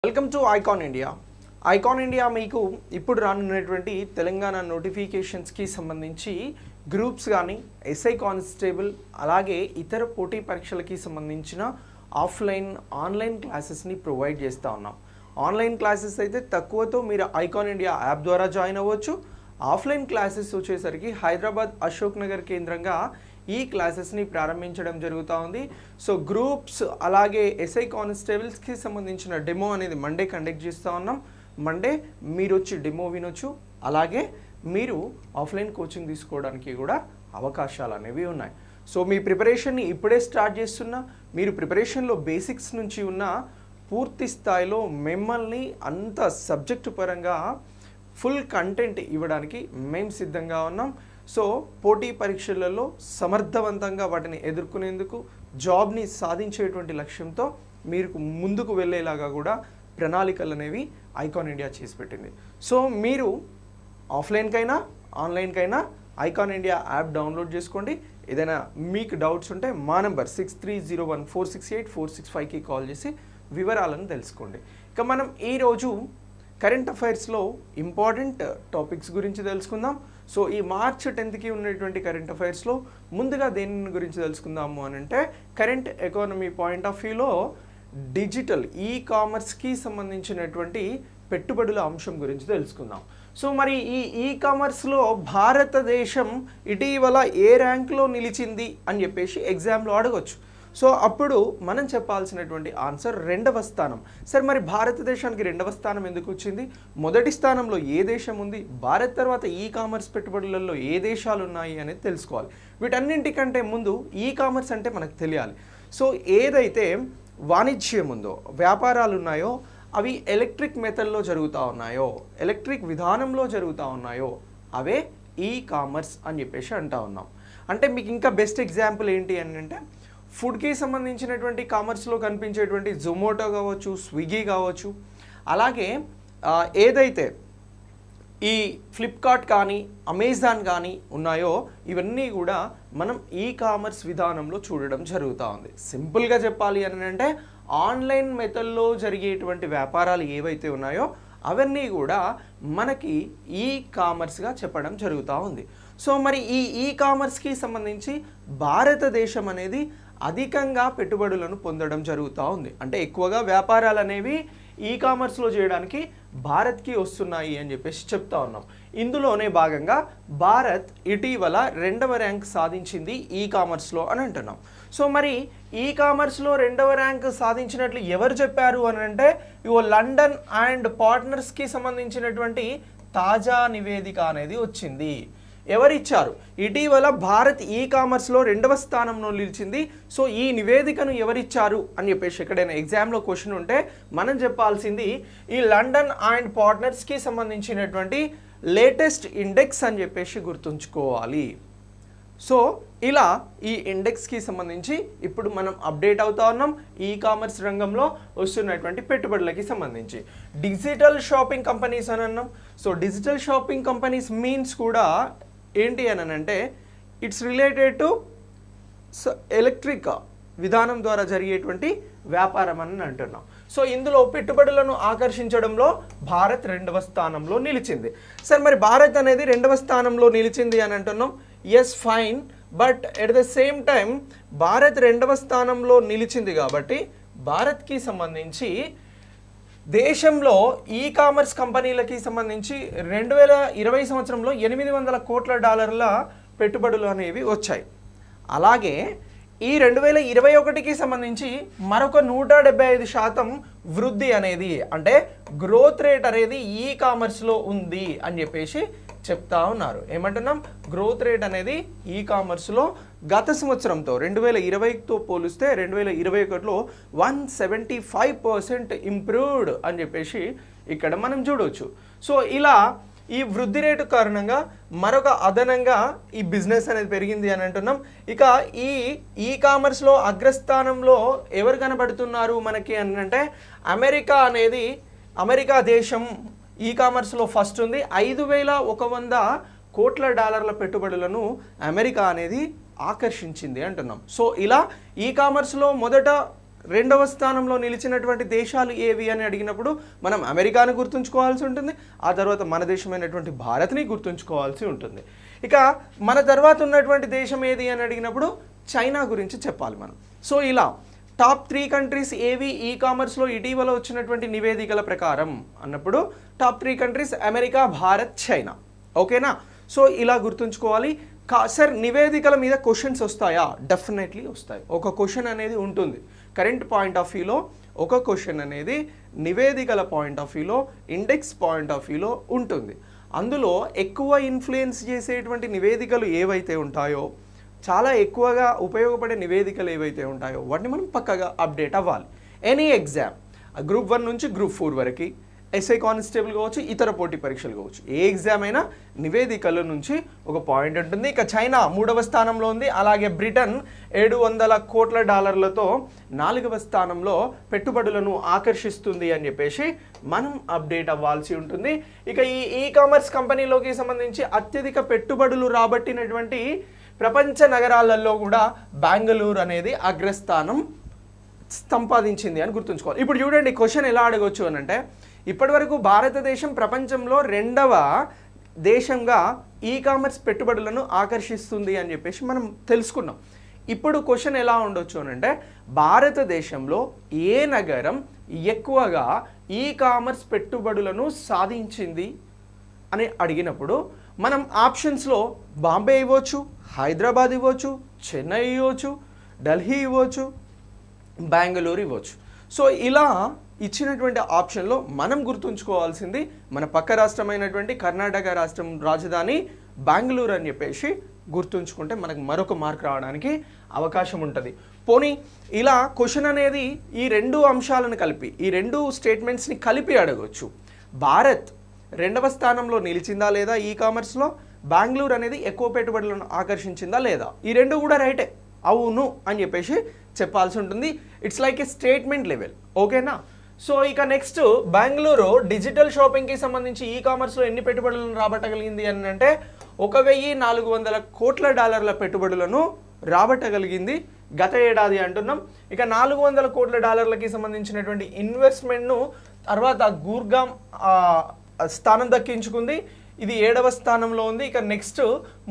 Welcome to icon India. Icon India మీకు ఇప్పుడు రానున్నటువంటి తెలంగాణ నోటిఫికేషన్స్కి సంబంధించి గ్రూప్స్ కానీ ఎస్ఐ కానిస్టేబుల్ అలాగే ఇతర పోటీ పరీక్షలకి సంబంధించిన ఆఫ్లైన్ ఆన్లైన్ క్లాసెస్ని ప్రొవైడ్ చేస్తూ ఉన్నాం. ఆన్లైన్ క్లాసెస్ అయితే తక్కువతో మీరు ఐకాన్ ఇండియా యాప్ ద్వారా జాయిన్ అవ్వచ్చు. ఆఫ్లైన్ క్లాసెస్ వచ్చేసరికి హైదరాబాద్ అశోక్ నగర్ కేంద్రంగా ఈ క్లాసెస్ని ప్రారంభించడం జరుగుతూ ఉంది. సో గ్రూప్స్ అలాగే ఎస్ఐ కానిస్టేబుల్స్కి సంబంధించిన డెమో అనేది మండే కండక్ట్ చేస్తూ ఉన్నాం. మండే మీరు వచ్చి డెమో వినొచ్చు. అలాగే మీరు ఆఫ్లైన్ కోచింగ్ తీసుకోవడానికి కూడా అవకాశాలు అనేవి ఉన్నాయి. సో మీ ప్రిపరేషన్ని ఇప్పుడే స్టార్ట్ చేస్తున్నా, మీరు ప్రిపరేషన్లో బేసిక్స్ నుంచి ఉన్న పూర్తి స్థాయిలో మిమ్మల్ని అంత సబ్జెక్టు పరంగా ఫుల్ కంటెంట్ ఇవ్వడానికి మేము సిద్ధంగా ఉన్నాం. సో పోటీ పరీక్షలలో సమర్థవంతంగా వాటిని ఎదుర్కొనేందుకు జాబ్ని సాధించేటువంటి లక్ష్యంతో మీరు ముందుకు వెళ్ళేలాగా కూడా ప్రణాళికలు అనేవి ఐకాన్ ఇండియా చేసి పెట్టింది. సో మీరు ఆఫ్లైన్కైనా ఆన్లైన్కైనా ఐకాన్ ఇండియా యాప్ డౌన్లోడ్ చేసుకోండి. ఏదైనా మీకు డౌట్స్ ఉంటే మా నెంబర్ 6301468465కి కాల్ చేసి వివరాలను తెలుసుకోండి. ఇక మనం ఈరోజు కరెంట్ అఫైర్స్లో ఇంపార్టెంట్ టాపిక్స్ గురించి తెలుసుకుందాం. సో ఈ మార్చ్ 10కి ఉన్నటువంటి కరెంట్ అఫైర్స్లో ముందుగా దేని గురించి తెలుసుకుందాము అని అంటే కరెంట్ ఎకానమీ పాయింట్ ఆఫ్ వ్యూలో డిజిటల్ కామర్స్కి సంబంధించినటువంటి పెట్టుబడుల అంశం గురించి తెలుసుకుందాం. సో మరి ఈ కామర్స్లో భారతదేశం ఇటీవల ఏ ర్యాంక్లో నిలిచింది అని చెప్పేసి ఎగ్జామ్లో అడగొచ్చు. సో అప్పుడు మనం చెప్పాల్సినటువంటి ఆన్సర్ 2వ స్థానం. సరే మరి భారతదేశానికి 2వ స్థానం ఎందుకు వచ్చింది? మొదటి స్థానంలో ఏ దేశం ఉంది? భారత్ తర్వాత కామర్స్ పెట్టుబడులలో ఏ దేశాలు ఉన్నాయి అనేది తెలుసుకోవాలి. వీటన్నింటికంటే ముందు కామర్స్ అంటే మనకు తెలియాలి. సో ఏదైతే వాణిజ్యం ఉందో, వ్యాపారాలు ఉన్నాయో అవి ఎలక్ట్రిక్ మెథడ్లో జరుగుతూ ఉన్నాయో, ఎలక్ట్రిక్ విధానంలో జరుగుతూ ఉన్నాయో అవే కామర్స్ అని చెప్పేసి అంటూ ఉన్నాం. అంటే మీకు ఇంకా బెస్ట్ ఎగ్జాంపుల్ ఏంటి అని అంటే ఫుడ్కి సంబంధించినటువంటి కామర్స్లో కనిపించేటువంటి జొమాటో కావచ్చు, స్విగ్గీ కావచ్చు, అలాగే ఏదైతే ఈ ఫ్లిప్కార్ట్ కానీ అమెజాన్ కానీ ఉన్నాయో ఇవన్నీ కూడా మనం కామర్స్ విధానంలో చూడడం జరుగుతూ ఉంది. సింపుల్గా చెప్పాలి అని అంటే ఆన్లైన్ మెథడ్లో జరిగేటువంటి వ్యాపారాలు ఏవైతే ఉన్నాయో అవన్నీ కూడా మనకి కామర్స్గా చెప్పడం జరుగుతూ ఉంది. సో మరి కామర్స్కి సంబంధించి భారతదేశం అనేది అధికంగా పెట్టుబడులను పొందడం జరుగుతూ ఉంది. అంటే ఎక్కువగా వ్యాపారాలు అనేవి కామర్స్లో చేయడానికి భారత్కి వస్తున్నాయి అని చెప్పేసి చెప్తా ఉన్నాం. ఇందులోనే భాగంగా భారత్ ఇటీవల 2వ ర్యాంక్ సాధించింది కామర్స్లో అని అంటున్నాం. సో మరి కామర్స్లో 2వ ర్యాంక్ సాధించినట్లు ఎవరు చెప్పారు అని అంటే లండన్ అండ్ పార్ట్నర్స్కి సంబంధించినటువంటి తాజా నివేదిక అనేది వచ్చింది. ఎవరిచ్చారు? ఇటీవల భారత్ కామర్స్లో 2వ స్థానంలో నిలిచింది. సో ఈ నివేదికను ఎవరిచ్చారు అని చెప్పేసి ఎక్కడైనా ఎగ్జామ్లో క్వశ్చన్ ఉంటే మనం చెప్పాల్సింది లండన్ అండ్ పార్ట్నర్స్కి సంబంధించినటువంటి లేటెస్ట్ ఇండెక్స్ అని చెప్పేసి గుర్తుంచుకోవాలి. సో ఇలా ఈ ఇండెక్స్కి సంబంధించి ఇప్పుడు మనం అప్డేట్ అవుతా ఉన్నాం కామర్స్ రంగంలో వస్తున్నటువంటి పెట్టుబడులకి సంబంధించి. డిజిటల్ షాపింగ్ కంపెనీస్ అని అన్నాం. So digital shopping companies means కూడా ఏంటి అని అంటే ఇట్స్ రిలేటెడ్ టు ఎలక్ట్రిక్ విధానం ద్వారా జరిగేటువంటి వ్యాపారం అని అంటున్నాం. సో ఇందులో పెట్టుబడులను ఆకర్షించడంలో భారత్ 2వ స్థానంలో నిలిచింది. సరే మరి భారత్ అనేది 2వ స్థానంలో నిలిచింది అని అంటున్నాం. Yes fine, but at the same time Bharat 2వ స్థానంలో నిలిచింది కాబట్టి భారత్కి సంబంధించి దేశంలో కామర్స్ కంపెనీలకి సంబంధించి 2020 సంవత్సరంలో $800 కోట్ల పెట్టుబడులు అనేవి వచ్చాయి. అలాగే 2021కి సంబంధించి మరొక 175% వృద్ధి అనేది అంటే గ్రోత్ రేట్ అనేది కామర్స్లో ఉంది అని చెప్పేసి చెప్తా ఉన్నారు. ఏమంటున్నాం? గ్రోత్ రేట్ అనేది కామర్స్లో గత సంవత్సరంతో 2020తో పోలిస్తే 2021లో 175% ఇంప్రూవ్డ్ అని చెప్పేసి ఇక్కడ మనం చూడవచ్చు. సో ఇలా ఈ వృద్ధి రేటు కారణంగా మరొక అదనంగా బిజినెస్ అనేది పెరిగింది అని అంటున్నాం. ఇక కామర్స్లో అగ్రస్థానంలో ఎవరు కనబడుతున్నారు మనకి అని అంటే అమెరికా దేశం కామర్స్లో ఫస్ట్ ఉంది. 5100 కోట్ల పెట్టుబడులను అమెరికా అనేది ఆకర్షించింది అంటున్నాం. సో ఇలా కామర్స్లో మొదట రెండవ స్థానంలో నిలిచినటువంటి దేశాలు ఏవి అని అడిగినప్పుడు మనం అమెరికాను గుర్తుంచుకోవాల్సి ఉంటుంది, ఆ తర్వాత మన దేశమైనటువంటి భారత్ని గుర్తుంచుకోవాల్సి ఉంటుంది. ఇక మన తర్వాత ఉన్నటువంటి దేశం ఏది అని అడిగినప్పుడు చైనా గురించి చెప్పాలి మనం. సో ఇలా టాప్ 3 కంట్రీస్ ఏవి ఈ కామర్స్లో ఇటీవల వచ్చినటువంటి నివేదికల ప్రకారం అన్నప్పుడు top 3 countries America, Bharat, China. ఓకేనా? సో ఇలా గుర్తుంచుకోవాలి. సార్ నివేదికల మీద క్వశ్చన్స్ వస్తాయా? డెఫినెట్లీ వస్తాయి. ఒక క్వశ్చన్ అనేది ఉంటుంది కరెంట్ పాయింట్ ఆఫ్ వ్యూలో, ఒక క్వశ్చన్ అనేది నివేదికల పాయింట్ ఆఫ్ వ్యూలో, ఇండెక్స్ పాయింట్ ఆఫ్ వ్యూలో ఉంటుంది. అందులో ఎక్కువ ఇన్ఫ్లుయెన్స్ చేసేటువంటి నివేదికలు ఏవైతే ఉంటాయో, చాలా ఎక్కువగా ఉపయోగపడే నివేదికలు ఏవైతే ఉంటాయో వాటిని మనం పక్కగా అప్డేట్ అవ్వాలి. ఎనీ ఎగ్జామ్, గ్రూప్ 1 నుంచి గ్రూప్ 4 వరకు, ఎస్ఐ కానిస్టేబుల్ కావచ్చు, ఇతర పోటీ పరీక్షలు కావచ్చు, ఏ ఎగ్జామ్ అయినా నివేదికల నుంచి ఒక పాయింట్ ఉంటుంది. ఇక చైనా 3వ స్థానంలో ఉంది, అలాగే బ్రిటన్ $700 కోట్ల 4వ స్థానంలో పెట్టుబడులను ఆకర్షిస్తుంది అని చెప్పేసి మనం అప్డేట్ అవ్వాల్సి ఉంటుంది. ఇక ఈ కామర్స్ కంపెనీలోకి సంబంధించి అత్యధిక పెట్టుబడులు రాబట్టినటువంటి ప్రపంచ నగరాలలో కూడా బెంగళూరు అనేది అగ్రస్థానం సంపాదించింది అని గుర్తుంచుకోవాలి. ఇప్పుడు చూడండి క్వశ్చన్ ఎలా అడగొచ్చు అని అంటే, ఇప్పటివరకు భారతదేశం ప్రపంచంలో 2వ దేశంగా ఈ కామర్స్ పెట్టుబడులను ఆకర్షిస్తుంది అని చెప్పేసి మనం తెలుసుకున్నాం. ఇప్పుడు క్వశ్చన్ ఎలా ఉండొచ్చు అని అంటే, భారతదేశంలో ఏ నగరం ఎక్కువగా ఈ కామర్స్ పెట్టుబడులను సాధించింది అని అడిగినప్పుడు మనం ఆప్షన్స్లో బాంబే ఇవ్వచ్చు, హైదరాబాద్ ఇవ్వచ్చు, చెన్నై ఇవ్వచ్చు, ఢిల్లీ ఇవ్వచ్చు, బెంగళూరు ఇవ్వచ్చు. సో ఇలా ఇచ్చినటువంటి ఆప్షన్లో మనం గుర్తుంచుకోవాల్సింది మన పక్క రాష్ట్రమైనటువంటి కర్ణాటక రాష్ట్రం రాజధాని బెంగళూరు అని చెప్పేసి గుర్తుంచుకుంటే మనకు మరొక మార్క్ రావడానికి అవకాశం ఉంటుంది. పోనీ ఇలా క్వశ్చన్ అనేది ఈ 2 అంశాలను కలిపి, ఈ 2 స్టేట్మెంట్స్ని కలిపి అడగవచ్చు. భారత్ 2వ స్థానంలో నిలిచిందా లేదా ఈ కామర్స్లో, బెంగళూరు అనేది ఎక్కువ పెట్టుబడులను ఆకర్షించిందా లేదా, ఈ 2 కూడా రైటే, అవును అని చెప్పేసి చెప్పాల్సి ఉంటుంది. It's like A statement level. ఓకేనా? సో ఇక నెక్స్ట్, బెంగళూరు డిజిటల్ షాపింగ్కి సంబంధించి ఈ కామర్స్లో ఎన్ని పెట్టుబడులను రాబట్టగలిగింది అని అంటే $1,400 కోట్ల పెట్టుబడులను రాబట్టగలిగింది గత ఏడాది అంటున్నాం. ఇక $400 కోట్ల సంబంధించినటువంటి ఇన్వెస్ట్మెంట్ను తర్వాత గుర్గామ్ స్థానం దక్కించుకుంది, ఇది 7వ స్థానంలో ఉంది. ఇక నెక్స్ట్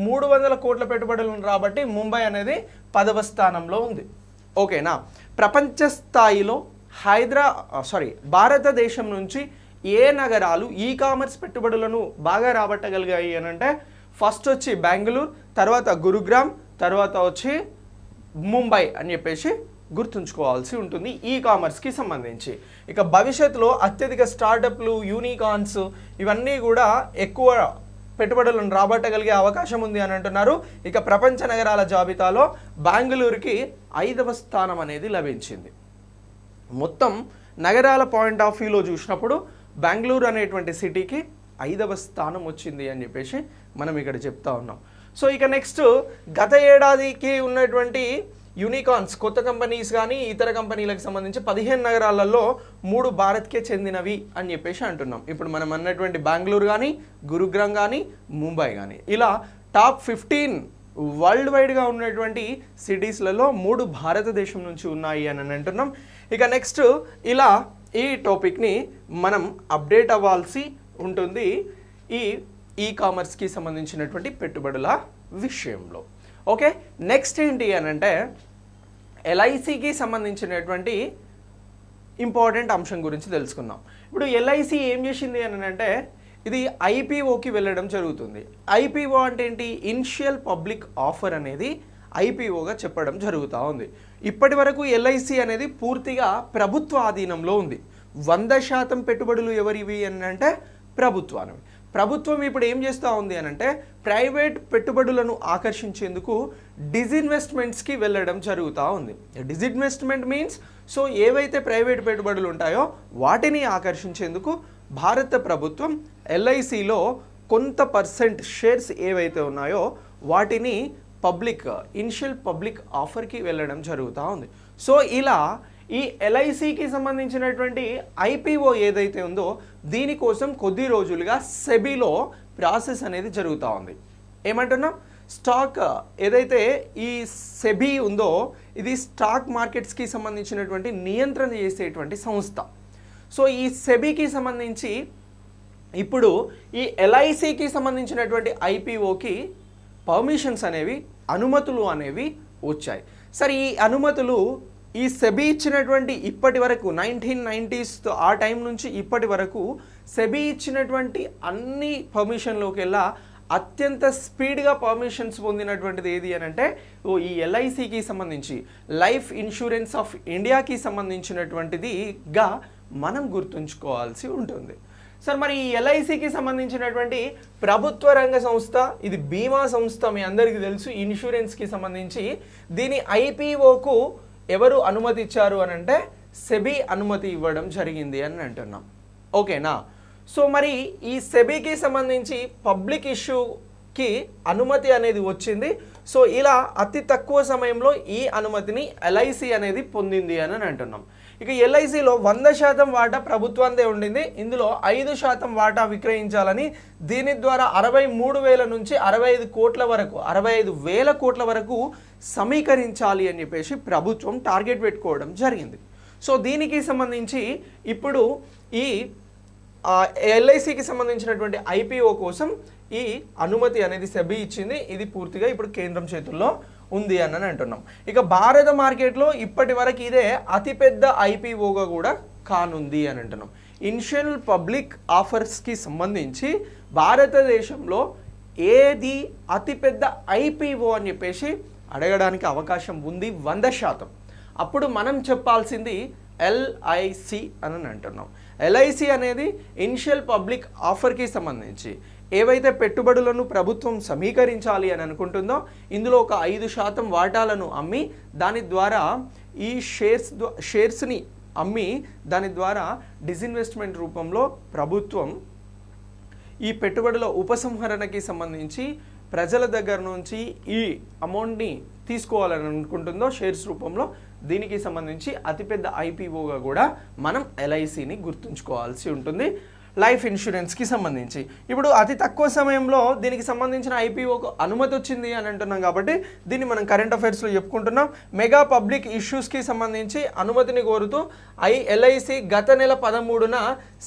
300 కోట్ల పెట్టుబడులను రాబట్టి ముంబై అనేది 10వ స్థానంలో ఉంది. ఓకేనా? ప్రపంచ స్థాయిలో భారతదేశం నుంచి ఏ నగరాలు ఈ కామర్స్ పెట్టుబడులను బాగా రాబట్టగలిగాయి అని అంటే, ఫస్ట్ వచ్చి బెంగళూరు, తర్వాత గురుగ్రామ్, తర్వాత వచ్చి ముంబై అని చెప్పేసి గుర్తుంచుకోవాల్సి ఉంటుంది ఈ కామర్స్కి సంబంధించి. ఇక భవిష్యత్తులో అత్యధిక స్టార్టప్లు, యూనికార్న్స్ ఇవన్నీ కూడా ఎక్కువ పెట్టుబడులను రాబట్టగలిగే అవకాశం ఉంది అని అంటున్నారు. ఇక ప్రపంచ నగరాల జాబితాలో బెంగళూరుకి 5వ స్థానం అనేది లభించింది. మొత్తం నగరాల పాయింట్ ఆఫ్ వ్యూలో చూసినప్పుడు బెంగళూరు అనేటువంటి సిటీకి 5వ స్థానం వచ్చింది అని చెప్పేసి మనం ఇక్కడ చెప్తా ఉన్నాం. సో ఇక నెక్స్ట్, గత ఏడాదికి ఉన్నటువంటి యూనికార్న్స్, కొత్త కంపెనీస్ కానీ ఇతర కంపెనీలకు సంబంధించి 15 నగరాలలో 3 భారత్కే చెందినవి అని చెప్పేసి అంటున్నాం. ఇప్పుడు మనం అన్నటువంటి బెంగళూరు కానీ, గురుగ్రామ్ కానీ, ముంబై కానీ, ఇలా టాప్ 15 వరల్డ్ వైడ్గా ఉన్నటువంటి సిటీస్లలో 3 భారతదేశం నుంచి ఉన్నాయి అని అంటున్నాం. ఇక నెక్స్ట్, ఇలా ఈ టాపిక్ని మనం అప్డేట్ అవ్వాల్సి ఉంటుంది ఈ కామర్స్కి సంబంధించినటువంటి పెట్టుబడుల విషయంలో. ఓకే, నెక్స్ట్ ఏంటి అని అంటే, ఎల్ఐసికి సంబంధించినటువంటి ఇంపార్టెంట్ అంశం గురించి తెలుసుకుందాం. ఇప్పుడు ఎల్ఐసి ఏం చేసింది అని అంటే, ఇది ఐపీఓకి వెళ్ళడం జరుగుతుంది. ఐపీఓ అంటే ఏంటి? ఇనిషియల్ పబ్లిక్ ఆఫర్ అనేది ఐపీఓగా చెప్పడం జరుగుతూ ఉంది. ఇప్పటి వరకు ఎల్ఐసి అనేది పూర్తిగా ప్రభుత్వ ఆధీనంలో ఉంది. 100% పెట్టుబడులు ఎవరివి అని అంటే ప్రభుత్వానికి. ప్రభుత్వం ఇప్పుడు ఏం చేస్తూ ఉంది అని అంటే, ప్రైవేట్ పెట్టుబడులను ఆకర్షించేందుకు డిజిన్వెస్ట్మెంట్స్కి వెళ్ళడం జరుగుతూ ఉంది. డిజిన్వెస్ట్మెంట్ మీన్స్, సో ఏవైతే ప్రైవేట్ పెట్టుబడులు ఉంటాయో వాటిని ఆకర్షించేందుకు భారత ప్రభుత్వం ఎల్ఐసిలో కొంత పర్సెంట్ షేర్స్ ఏవైతే ఉన్నాయో వాటిని ఇనిషియల్ పబ్లిక్ ఆఫర్కి వెళ్ళడం జరుగుతూ ఉంది. సో ఇలా ఈ ఎల్ఐసికి సంబంధించినటువంటి ఐపీఓ ఏదైతే ఉందో దీనికోసం కొద్ది రోజులుగా సెబీలో ప్రాసెస్ అనేది జరుగుతూ ఉంది. ఏమంటున్నాం? స్టాక్ ఏదైతే ఈ సెబీ ఉందో ఇది స్టాక్ మార్కెట్స్కి సంబంధించినటువంటి నియంత్రణ చేసేటువంటి సంస్థ. సో ఈ సెబీకి సంబంధించి ఇప్పుడు ఈ ఎల్ఐసికి సంబంధించినటువంటి ఐపీఓకి పర్మిషన్స్ అనేవి, అనుమతులు అనేవి వచ్చాయి. సరే ఈ అనుమతులు ఈ సెబీ ఇచ్చినటువంటి ఇప్పటి వరకు 1990s ఆ టైం నుంచి ఇప్పటి వరకు సెబీ ఇచ్చినటువంటి అన్ని పర్మిషన్లోకి వెళ్ళా అత్యంత స్పీడ్గా పర్మిషన్స్ పొందినటువంటిది ఏది అని అంటే ఈ ఎల్ఐసికి సంబంధించి లైఫ్ ఇన్సూరెన్స్ ఆఫ్ ఇండియాకి సంబంధించినటువంటిదిగా మనం గుర్తుంచుకోవాల్సి ఉంటుంది. సార్ మరి ఈ ఎల్ఐసికి సంబంధించినటువంటి ప్రభుత్వ రంగ సంస్థ, ఇది బీమా సంస్థ, మీ అందరికీ తెలుసు, ఇన్సూరెన్స్కి సంబంధించి దీని ఐపీఓకు ఎవరు అనుమతి ఇచ్చారు అని అంటే సెబీ అనుమతి ఇవ్వడం జరిగింది అని అంటున్నాం. ఓకేనా? సో మరి ఈ సెబీకి సంబంధించి పబ్లిక్ ఇష్యూకి అనుమతి అనేది వచ్చింది. సో ఇలా అతి తక్కువ సమయంలో ఈ అనుమతిని ఎల్ఐసి అనేది పొందింది అని అంటున్నాం. ఇక ఎల్ఐసిలో 100% వాటా ప్రభుత్వాందే ఉండింది. ఇందులో 5% వాటా విక్రయించాలని, దీని ద్వారా 63,000 నుంచి 65 కోట్ల వరకు 65,000 కోట్ల వరకు సమీకరించాలి అని చెప్పేసి ప్రభుత్వం టార్గెట్ పెట్టుకోవడం జరిగింది. సో దీనికి సంబంధించి ఇప్పుడు ఈ ఎల్ఐసికి సంబంధించినటువంటి ఐపీఓ కోసం ఈ అనుమతి అనేది సెబీ ఇచ్చింది. ఇది పూర్తిగా ఇప్పుడు కేంద్రం చేతుల్లో ఉంది అని అంటున్నాం. ఇక భారత మార్కెట్లో ఇప్పటి వరకు ఇదే అతిపెద్ద ఐపీఓగా కూడా కానుంది అని అంటున్నాం. ఇనిషియల్ పబ్లిక్ ఆఫర్స్కి సంబంధించి భారతదేశంలో ఏది అతిపెద్ద ఐపీఓ అని చెప్పేసి అడగడానికి అవకాశం ఉంది 100%. అప్పుడు మనం చెప్పాల్సింది ఎల్ఐసి అని అంటున్నాం. ఎల్ఐసి అనేది ఇనిషియల్ పబ్లిక్ ఆఫర్కి సంబంధించి ఏవైతే పెట్టుబడులను ప్రభుత్వం సమీకరించాలి అని అనుకుంటుందో ఇందులో ఒక 5% వాటాలను అమ్మి దాని ద్వారా ఈ షేర్స్ని అమ్మి దాని ద్వారా డిస్ఇన్వెస్ట్మెంట్ రూపంలో ప్రభుత్వం ఈ పెట్టుబడుల ఉపసంహరణకి సంబంధించి ప్రజల దగ్గర నుంచి ఈ అమౌంట్ని తీసుకోవాలని అనుకుంటుందో షేర్స్ రూపంలో, దీనికి సంబంధించి అతిపెద్ద ఐపీఓగా కూడా మనం ఎల్ఐసిని గుర్తుంచుకోవాల్సి ఉంటుంది లైఫ్ ఇన్సూరెన్స్కి సంబంధించి. ఇప్పుడు అతి తక్కువ సమయంలో దీనికి సంబంధించిన ఐపీఓకు అనుమతి వచ్చింది అని అంటున్నాం కాబట్టి దీన్ని మనం కరెంట్ అఫైర్స్లో చెప్పుకుంటున్నాం. మెగా పబ్లిక్ ఇష్యూస్కి సంబంధించి అనుమతిని కోరుతూ ఎల్ఐసి గత నెల 13న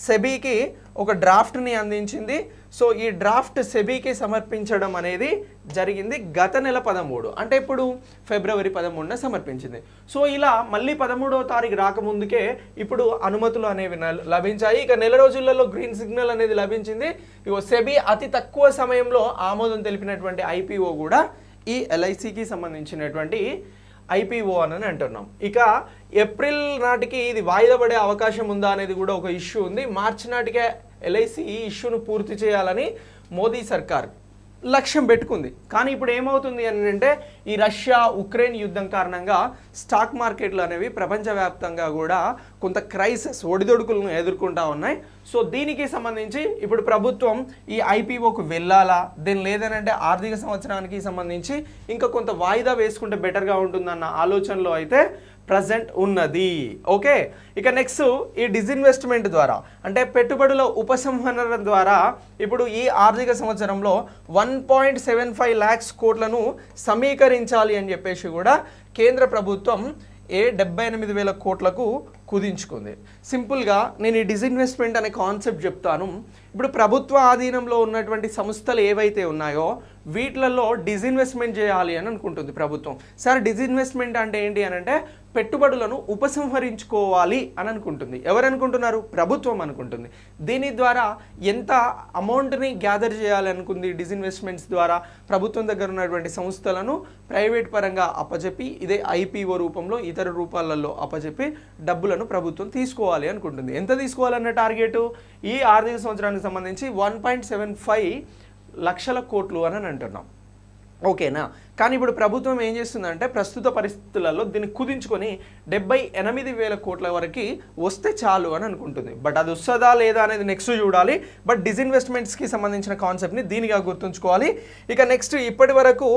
సెబీకి ఒక డ్రాఫ్ట్ని అందించింది. సో ఈ డ్రాఫ్ట్ సెబీకి సమర్పించడం అనేది జరిగింది గత నెల 13, అంటే ఇప్పుడు ఫిబ్రవరి 13న సమర్పించింది. సో ఇలా మళ్ళీ 13వ తారీఖు రాకముందుకే ఇప్పుడు అనుమతులు అనేవి లభించాయి. ఇక నెల రోజులలో గ్రీన్ సిగ్నల్ అనేది లభించింది. ఇగో సెబీ అతి తక్కువ సమయంలో ఆమోదం తెలిపినటువంటి ఐపీఓ కూడా ఈ ఎల్ఐసికి సంబంధించినటువంటి ఐపీఓ అని అంటున్నాం. ఇక ఏప్రిల్ నాటికి ఇది వాయిదా పడే అవకాశం ఉందా అనేది కూడా ఒక ఇష్యూ ఉంది. మార్చి నాటికే ఎల్ఐసి ఈ ఇష్యూను పూర్తి చేయాలని మోదీ సర్కార్ లక్ష్యం పెట్టుకుంది. కానీ ఇప్పుడు ఏమవుతుంది అని అంటే ఈ రష్యా ఉక్రెయిన్ యుద్ధం కారణంగా స్టాక్ మార్కెట్లు అనేవి ప్రపంచవ్యాప్తంగా కూడా కొంత క్రైసిస్ ఒడిదొడుకులను ఎదుర్కొంటా ఉన్నాయి. సో దీనికి సంబంధించి ఇప్పుడు ప్రభుత్వం ఈ ఐపీఓకు వెళ్ళాలా, దీని లేదనంటే ఆర్థిక సంవత్సరానికి సంబంధించి ఇంకా కొంత వాయిదా వేసుకుంటే బెటర్గా ఉంటుందన్న ఆలోచనలో అయితే ప్రజెంట్ ఉన్నది. ఓకే, ఇక నెక్స్ట్ ఈ డిస్ఇన్వెస్ట్మెంట్ ద్వారా అంటే పెట్టుబడుల ఉపసంహరణ ద్వారా ఇప్పుడు ఈ ఆర్థిక సంవత్సరంలో 1.75 lakhs కోట్లను సమీకరించాలి అని చెప్పేసి కూడా కేంద్ర ప్రభుత్వం 78,000 కోట్లకు కుదించుకుంది. సింపుల్గా నేను ఈ డిస్ఇన్వెస్ట్మెంట్ అనే కాన్సెప్ట్ చెప్తాను. ఇప్పుడు ప్రభుత్వ ఆధీనంలో ఉన్నటువంటి సంస్థలు ఏవైతే ఉన్నాయో వీటిలలో డిస్ఇన్వెస్ట్మెంట్ చేయాలి అని అనుకుంటుంది ప్రభుత్వం. సార్ డిస్ఇన్వెస్ట్మెంట్ అంటే ఏంటి అని అంటే పెట్టుబడులను ఉపసంహరించుకోవాలి అని అనుకుంటుంది. ఎవరు అనుకుంటున్నారు? ప్రభుత్వం అనుకుంటుంది. దీని ద్వారా ఎంత అమౌంట్ని గ్యాదర్ చేయాలి అనుకుంది డిస్ఇన్వెస్ట్మెంట్స్ ద్వారా ప్రభుత్వం దగ్గర ఉన్నటువంటి సంస్థలను ప్రైవేట్ పరంగా అప్పచెప్పి ఇదే ఐపీఓ రూపంలో ఇతర రూపాలలో అప్పచెప్పి డబ్బులను ప్రభుత్వం తీసుకోవాలి అనుకుంటుంది. ఎంత తీసుకోవాలన్న టార్గెట్ ఈ ఆర్థిక సంవత్సరానికి సంబంధించి 1.75 లక్షల కోట్లు అని అంటున్నాం. ఓకేనా? కానీ ఇప్పుడు ప్రభుత్వం ఏం చేస్తుందంటే ప్రస్తుత పరిస్థితులలో దీన్ని కుదించుకొని 78,000 కోట్ల వరకు వస్తే చాలు అని అనుకుంటుంది. బట్ అది వస్తుందా లేదా అనేది నెక్స్ట్ చూడాలి. బట్ డిస్ఇన్వెస్ట్మెంట్స్కి సంబంధించిన కాన్సెప్ట్ని దీనిగా గుర్తుంచుకోవాలి. ఇక నెక్స్ట్ ఇప్పటి వరకు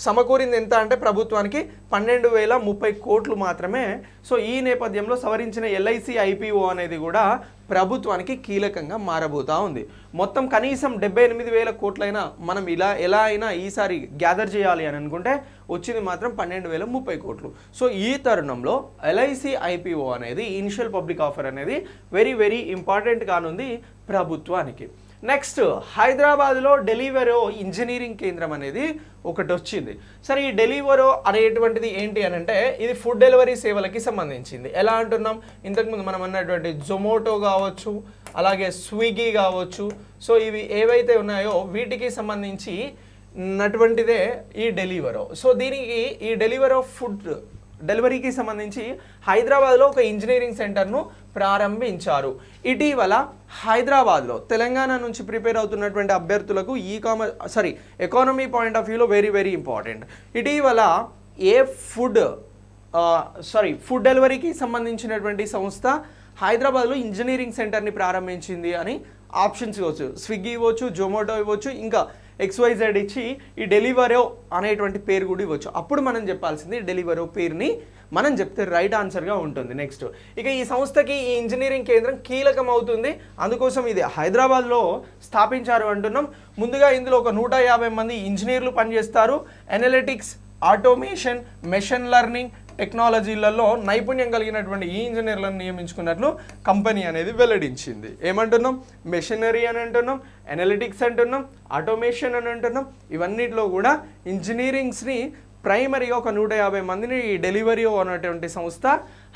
సమకూరింది ఎంత అంటే ప్రభుత్వానికి 12,030 కోట్లు మాత్రమే. సో ఈ నేపథ్యంలో సవరించిన ఎల్ఐసి ఐపీఓ అనేది కూడా ప్రభుత్వానికి కీలకంగా మారబోతా ఉంది. మొత్తం కనీసం 78,000 కోట్లైనా మనం ఎలా అయినా ఈసారి గ్యాదర్ చేయాలి అని అనుకుంటే వచ్చింది మాత్రం 12,030 కోట్లు. సో ఈ తరుణంలో ఎల్ఐసి ఐపీఓ అనేది ఇనిషియల్ పబ్లిక్ ఆఫర్ అనేది వెరీ వెరీ ఇంపార్టెంట్ కానుంది ప్రభుత్వానికి. నెక్స్ట్, హైదరాబాద్లో డెలివరో ఇంజనీరింగ్ కేంద్రం అనేది ఒకటి వచ్చింది. సరే, ఈ డెలివరో అనేటువంటిది ఏంటి అని అంటే ఇది ఫుడ్ డెలివరీ సేవలకి సంబంధించింది. ఎలా అంటున్నాం, ఇంతకుముందు మనం అన్నటువంటి జొమాటో కావచ్చు, అలాగే స్విగ్గీ కావచ్చు. సో ఇవి ఏవైతే ఉన్నాయో వీటికి సంబంధించి ఉన్నటువంటిదే ఈ డెలివరో. సో దీనికి ఈ డెలివరో ఫుడ్ డెలివరీకి సంబంధించి హైదరాబాద్లో ఒక ఇంజనీరింగ్ సెంటర్ను ప్రారంభించారు. ఇటీవల హైదరాబాద్లో తెలంగాణ నుంచి ప్రిపేర్ అవుతున్నటువంటి అభ్యర్థులకు ఎకానమీ పాయింట్ ఆఫ్ వ్యూలో వెరీ వెరీ ఇంపార్టెంట్. ఇటీవల ఏ ఫుడ్ డెలివరీకి సంబంధించినటువంటి సంస్థ హైదరాబాద్లో ఇంజనీరింగ్ సెంటర్ని ప్రారంభించింది అని ఆప్షన్స్ ఇవ్వచ్చు. స్విగ్గీ ఇవ్వచ్చు, జొమాటో ఇవ్వచ్చు, ఇంకా XYZ ఇచ్చి ఈ డెలివరో అనేటువంటి పేరు కూడా ఇవ్వచ్చు. అప్పుడు మనం చెప్పాల్సింది డెలివరో పేరుని మనం చెప్తే రైట్ ఆన్సర్గా ఉంటుంది. నెక్స్ట్, ఇక ఈ సంస్థకి ఈ ఇంజనీరింగ్ కేంద్రం కీలకం అవుతుంది. అందుకోసం ఇది హైదరాబాద్లో స్థాపించారు అంటున్నాం. ముందుగా ఇందులో ఒక 150 మంది ఇంజనీర్లు పనిచేస్తారు. అనలిటిక్స్, ఆటోమేషన్, మెషిన్ లెర్నింగ్ టెక్నాలజీలలో నైపుణ్యం కలిగినటువంటి ఈ ఇంజనీర్లను నియమించుకున్నట్లు కంపెనీ అనేది వెల్లడించింది. ఏమంటున్నాం, మెషినరీ అని అంటున్నాం, అనలిటిక్స్ అంటున్నాం, ఆటోమేషన్ అని అంటున్నాం. ఇవన్నిటిలో కూడా ఇంజనీరింగ్స్ని ప్రైమరీగా ఒక 150 మందిని ఈ డెలివరీయో అనేటువంటి సంస్థ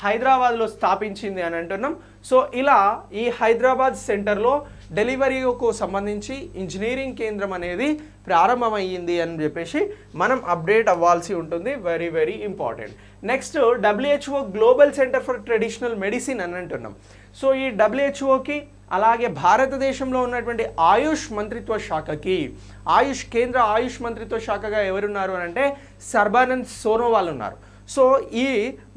హైదరాబాద్లో స్థాపించింది అని అంటున్నాం. సో ఇలా ఈ హైదరాబాద్ సెంటర్లో డెలివరీకు సంబంధించి ఇంజనీరింగ్ కేంద్రం అనేది ప్రారంభమయ్యింది అని చెప్పేసి మనం అప్డేట్ అవ్వాల్సి ఉంటుంది. Very very important. Next, WHO global centre for traditional medicine అని అంటున్నాం. సో ఈ WHOకి అలాగే భారతదేశంలో ఉన్నటువంటి ఆయుష్ మంత్రిత్వ శాఖకి కేంద్ర ఆయుష్ మంత్రిత్వ శాఖగా ఎవరున్నారు అని అంటే సర్బానంద్ సోనోవాల్ ఉన్నారు. సో ఈ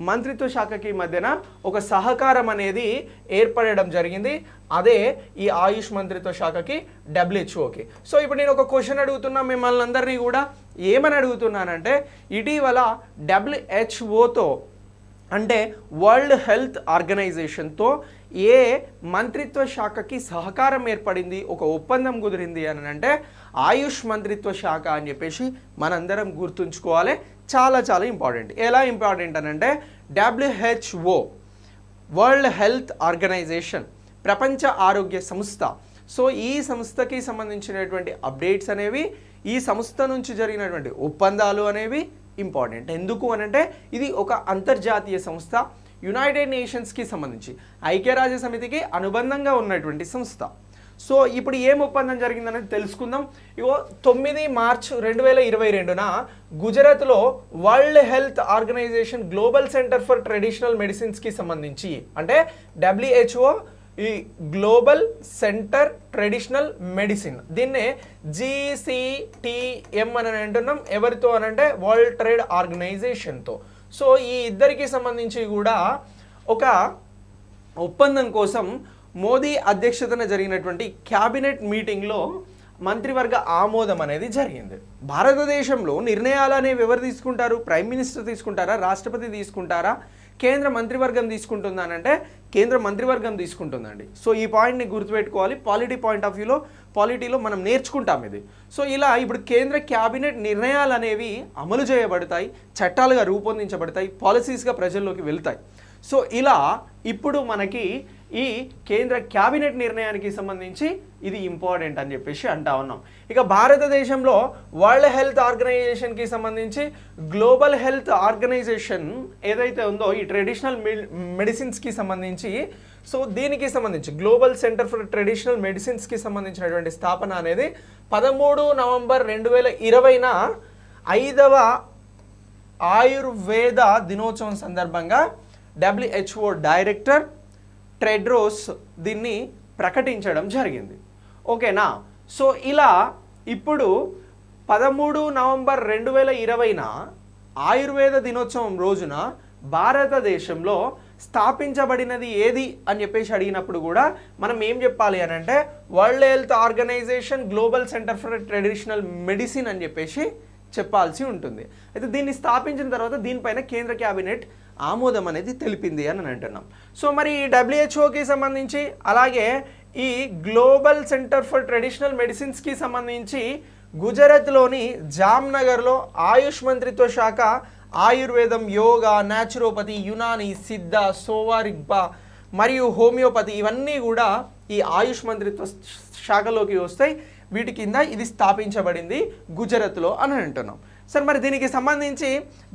మంత్రిత్వ శాఖకి మధ్యన ఒక సహకారం అనేది ఏర్పడడం జరిగింది. అదే ఈ ఆయుష్ మంత్రిత్వ శాఖకి WHOకి. సో ఇప్పుడు నేను ఒక క్వశ్చన్ అడుగుతున్నా మిమ్మల్ని అందరినీ కూడా. ఏమని అడుగుతున్నానంటే ఇటీవల WHOతో అంటే వరల్డ్ హెల్త్ ఆర్గనైజేషన్తో ఏ మంత్రిత్వ శాఖకి సహకారం ఏర్పడింది, ఒక ఒప్పందం కుదిరింది అని అంటే ఆయుష్ మంత్రిత్వ శాఖ అని చెప్పేసి మనందరం గుర్తుంచుకోవాలి. చాలా చాలా ఇంపార్టెంట్. ఎలా ఇంపార్టెంట్ అని అంటే WHO వరల్డ్ హెల్త్ ఆర్గనైజేషన్, ప్రపంచ ఆరోగ్య సంస్థ. సో ఈ సంస్థకి సంబంధించినటువంటి అప్డేట్స్ అనేవి, ఈ సంస్థ నుంచి జరిగినటువంటి ఒప్పందాలు అనేవి ఇంపార్టెంట్. ఎందుకు అనంటే ఇది ఒక అంతర్జాతీయ సంస్థ, యునైటెడ్ నేషన్స్కి సంబంధించి ఐక్యరాజ్య సమితికి అనుబంధంగా ఉన్నటువంటి సంస్థ. సో ఇప్పుడు ఏం ఒప్పందం జరిగిందనేది తెలుసుకుందాం. 9 మార్చ్ 2022న గుజరాత్లో World Health Organization Global centre for Traditional మెడిసిన్స్కి సంబంధించి అంటే WHO ఈ గ్లోబల్ సెంటర్ ట్రెడిషనల్ మెడిసిన్, దీన్నే GCTM అని అంటున్నాం. ఎవరితో అనంటే వరల్డ్ ట్రేడ్ ఆర్గనైజేషన్తో. సో ఈ ఇద్దరికి సంబంధించి కూడా ఒక ఒప్పందం కోసం మోదీ అధ్యక్షతన జరిగినటువంటి క్యాబినెట్ మీటింగ్లో మంత్రివర్గ ఆమోదం అనేది జరిగింది. భారతదేశంలో నిర్ణయాలు అనేవి ఎవరు తీసుకుంటారు? ప్రైమ్ మినిస్టర్ తీసుకుంటారా, రాష్ట్రపతి తీసుకుంటారా, కేంద్ర మంత్రివర్గం తీసుకుంటుందా అంటే కేంద్ర మంత్రివర్గం తీసుకుంటుందండి. సో ఈ పాయింట్ని గుర్తుపెట్టుకోవాలి. పాలిటీలో మనం నేర్చుకుంటాం ఇది. సో ఇలా ఇప్పుడు కేంద్ర క్యాబినెట్ నిర్ణయాలు అనేవి అమలు చేయబడతాయి, చట్టాలుగా రూపొందించబడతాయి, పాలసీస్గా ప్రజల్లోకి వెళ్తాయి. సో ఇలా ఇప్పుడు మనకి ఈ కేంద్ర క్యాబినెట్ నిర్ణయానికి సంబంధించి ఇది ఇంపార్టెంట్ అని చెప్పేసి అంటా ఉన్నాం. ఇక భారతదేశంలో వరల్డ్ హెల్త్ ఆర్గనైజేషన్కి సంబంధించి గ్లోబల్ హెల్త్ ఆర్గనైజేషన్ ఏదైతే ఉందో ఈ ట్రెడిషనల్ మెడిసిన్స్కి సంబంధించి, సో దీనికి సంబంధించి గ్లోబల్ సెంటర్ ఫర్ ట్రెడిషనల్ మెడిసిన్స్కి సంబంధించినటువంటి స్థాపన అనేది 13 నవంబర్ 2020న 5వ ఆయుర్వేద దినోత్సవం సందర్భంగా WHO డైరెక్టర్ టెడ్రోస్ దీన్ని ప్రకటించడం జరిగింది. ఓకేనా? సో ఇలా ఇప్పుడు 13 నవంబర్ 2020న ఆయుర్వేద దినోత్సవం రోజున భారతదేశంలో స్థాపించబడినది ఏది అని చెప్పేసి అడిగినప్పుడు కూడా మనం ఏం చెప్పాలి అని అంటే World Health Organization Global centre for traditional medicine అని చెప్పేసి చెప్పాల్సి ఉంటుంది. అయితే దీన్ని స్థాపించిన తర్వాత దీనిపైన కేంద్ర క్యాబినెట్ ఆమోదం అనేది తెలిపింది అని అంటున్నాం. సో మరి డబ్ల్యూహెచ్ఓకి సంబంధించి అలాగే ఈ గ్లోబల్ సెంటర్ ఫర్ ట్రెడిషనల్ మెడిసిన్స్కి సంబంధించి గుజరాత్లోని జామ్నగర్లో ఆయుష్ మంత్రిత్వ శాఖ ఆయుర్వేదం, యోగా, న్యాచురోపతి, యునాని, సిద్ధ, సోవారిగ్బా మరియు హోమియోపతి ఇవన్నీ కూడా ఈ ఆయుష్ మంత్రిత్వ శాఖలోకి వస్తాయి. వీటి కింద ఇది స్థాపించబడింది గుజరాత్లో అని అంటున్నాం. సరే మరి దీనికి సంబంధించి